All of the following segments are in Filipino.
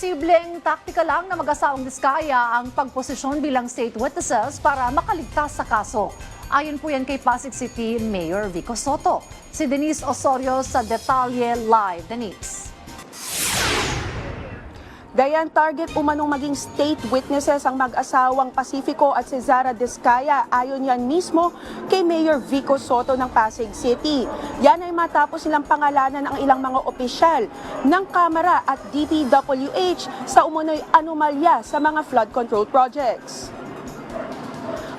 Posibleng taktika lang na mag-asawang Diskaya ang pagposisyon bilang state witnesses para makaligtas sa kaso. Ayon po yan kay Pasig City Mayor Vico Soto. Si Denise Osorio sa Detalye Live. Denise. Dayan, target umanong maging state witnesses ang mag-asawang Pacifico at si Zara Diskaya. Ayon yan mismo kay Mayor Vico Soto ng Pasig City. Yan ay matapos nilang pangalanan ang ilang mga opisyal ng Kamara at DPWH sa umunoy anomalya sa mga flood control projects.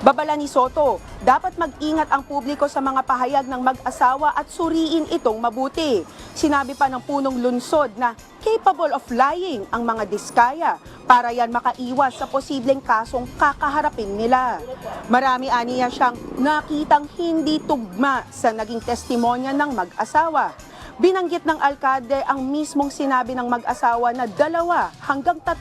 Babala ni Soto, dapat mag-ingat ang publiko sa mga pahayag ng mag-asawa at suriin itong mabuti. Sinabi pa ng punong lungsod na capable of lying ang mga Diskaya para yan makaiwas sa posibleng kasong kakaharapin nila. Marami aniya siyang nakitang hindi tugma sa naging testimonya ng mag-asawa. Binanggit ng alkalde ang mismong sinabi ng mag-asawa na 2 hanggang 3%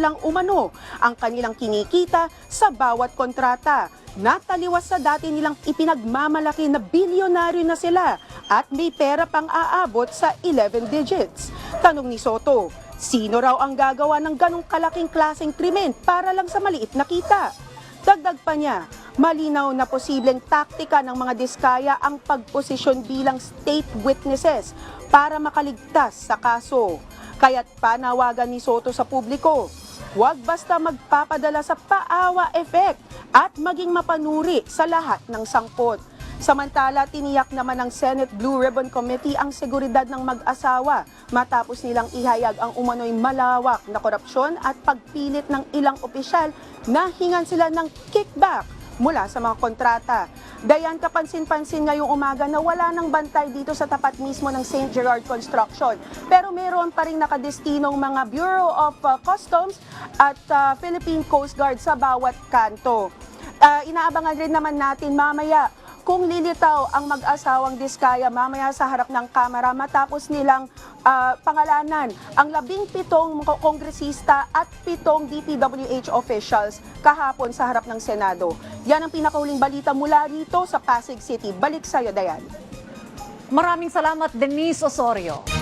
lang umano ang kanilang kinikita sa bawat kontrata. Nataliwas sa dati nilang ipinagmamalaki na bilyonaryo na sila at may pera pang aabot sa 11 digits. Tanong ni Soto, sino raw ang gagawa ng ganong kalaking klaseng krimen para lang sa maliit na kita? Dagdag pa niya, malinaw na posibleng taktika ng mga Diskaya ang pagposisyon bilang state witnesses para makaligtas sa kaso. Kaya't panawagan ni Soto sa publiko, huwag basta magpapadala sa paawa effect at maging mapanuri sa lahat ng sangkot. Samantala, tiniyak naman ng Senate Blue Ribbon Committee ang seguridad ng mag-asawa matapos nilang ihayag ang umano'y malawak na korupsyon at pagpilit ng ilang opisyal na hingan sila ng kickback mula sa mga kontrata. Dayan, kapansin-pansin ngayong umaga na wala nang bantay dito sa tapat mismo ng St. Gerard Construction. Pero meron pa rin nakadestinong mga Bureau of Customs at Philippine Coast Guard sa bawat kanto. Inaabangan rin naman natin mamaya kung lilitaw ang mag-asawang Diskaya mamaya sa harap ng Kamara matapos nilang pangalanan ang 17 kongresista at 7 DPWH officials kahapon sa harap ng Senado. Yan ang pinakahuling balita mula rito sa Pasig City. Balik sa'yo, Dayan. Maraming salamat, Denise Osorio.